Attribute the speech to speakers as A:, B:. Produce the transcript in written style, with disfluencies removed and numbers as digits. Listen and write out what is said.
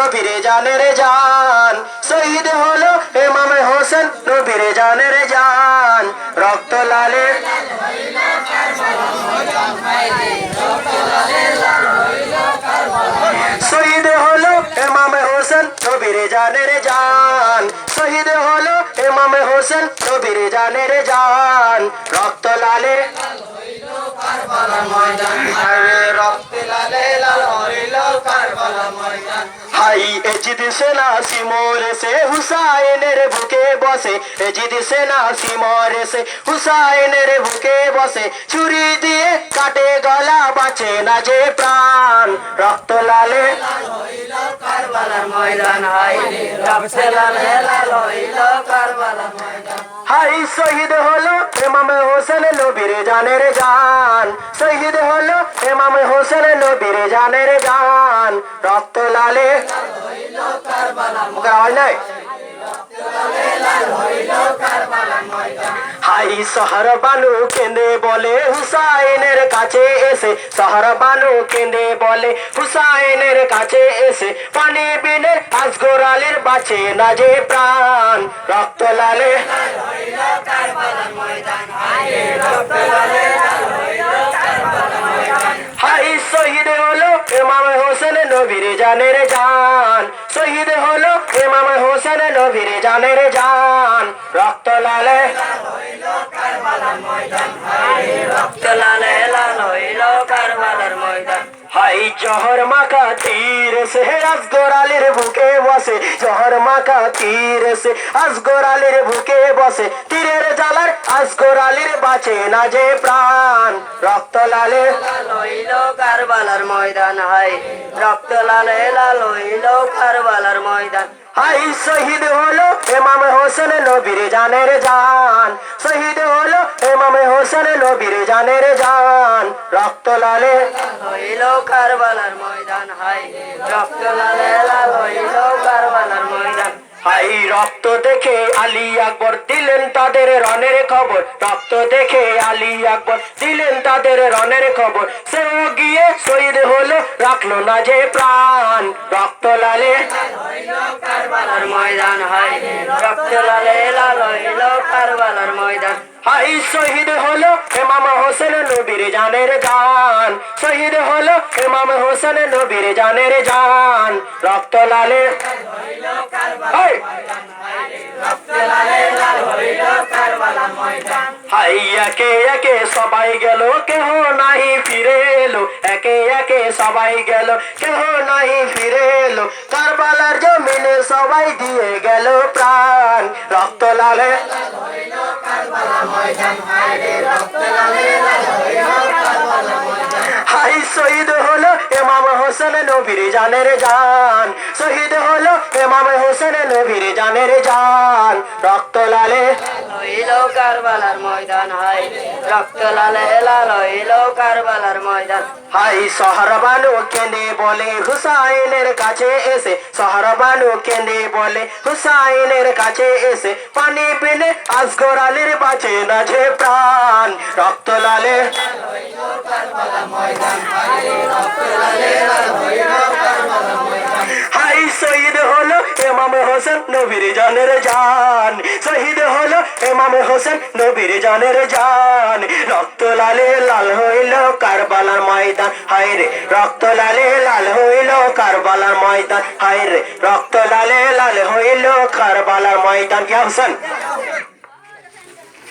A: নবীর জানের জান, শহীদ হলো ইমাম হোসেন নবীর জানের জান। রক্ত লালে শহীদ হলো ইমাম হোসেন নবীর জানের জান, শহীদ হলো ইমাম হোসেন নবীর জানের জান। রক্ত লালে হাই এজিদ সেনা সিমরে সে হুসাইনের বুকে বসে, এজিদ সেনা সিমরে সে হুসাইনের বুকে বসে, ছুরি দিয়ে কাটে গলা বাঁচে না যে প্রাণ। রক্ত লালে
B: কারবালার ময়দান হাই রে রক্তে লালে লাল হইল কারবালার ময়দান।
A: হাই শহীদ হলো ইমাম হোসেন নবীর জানের জান, শহীদ হলো ইমাম হোসেন নবীর জানের জান। রক্ত লালে মুখের আওয়াজ নাই। হাই শহর বানু কেঁদে বলে হুসাইনের কাছে এসে, শহর বানু কেঁদে বলে হুসাইনের কাছে এসে, পানি বিনে আসগর আলীর বাঁচে না যে প্রাণ। রক্ত লালে হাই শহীদ হলো ইমাম হোসেন নবীর জানের জান, শহীদ হলো ইমাম হোসেন নবীর জানের জান। রক্ত লালে
B: রক্তে লালে লাল হইল কারবালার ময়দান।
A: হাই জহর মাখা তীর সে আসগর আলীর বুকে বসে, জহর মাখা তীর সে আসগর আলীর বুকে বসে, তীরের জ্বালার আসগর আলীর বাঁচে না যে প্রাণ। রক্ত লালে
B: লাল হইল কারবালার ময়দান হাই রক্তে লালে লাল হইল কারবালার ময়দান।
A: হাই শহীদ হলো ইমাম হোসেন নবীর জানের জান, শহীদ হলো ইমাম হোসেন নবীর জানের জান। রক্ত লালে
B: হইল কারবালার ময়দান হাই রক্তে লালে লাল হইল কারবালার ময়দান।
A: হাই রক্ত দেখে আলী আকবর দিলেন তাদের রণের খবর, রক্ত দেখে আলী আকবর দিলেন তাদের রণের খবর, সেও গিয়ে শহীদ হলো রাখলো না যে প্রাণ। রক্ত লালে
B: কারবালার ময়দান হাই রক্তে লালে লাল হইল কারবালার ময়দান।
A: হাই শহীদ হলো ইমাম হোসেন নবীর জানের জান, শহীদ হলো ইমাম হোসেন নবীর জানের জান। রক্ত লালে হাই হাই একে একে সবাই গেল কেহ নাহি ফিরে এলো, একে একে সবাই গেল কেহ নাহি ফিরে এলো, কারবালার জমিনে সবাই দিয়ে গেল প্রাণ। রক্ত লালে হাই শহীদ হলো ইমাম হোসেন নবীর জানের জান, শহীদ হলো ইমাম হোসেন নবীর জানের জান। রক্ত লালে
B: হইল কারবালার ময়দান হাই রক্তে লালে লাল হইল কারবালার ময়দান।
A: হাই শহর বানু কেঁদে বলে হুসাইনের কাছে এসে, শহর বানু কেঁদে বলে হুসাইনের কাছে এসে, পানি বিনে আসগর আলীর বাঁচে না যে প্রাণ। রক্ত লালে হাই শহীদ হলো ইমাম হোসেন নবীর জানের জান, শহীদ হলো ইমাম হোসেন নবীর জানের জান। রক্ত লালে লাল হইল কারবালার ময়দান হায় রে, রক্ত লালে লাল হইল কারবালার ময়দান হায় রে, রক্ত লালে লাল হইল কারবালার ময়দান। ইয়া হোসেন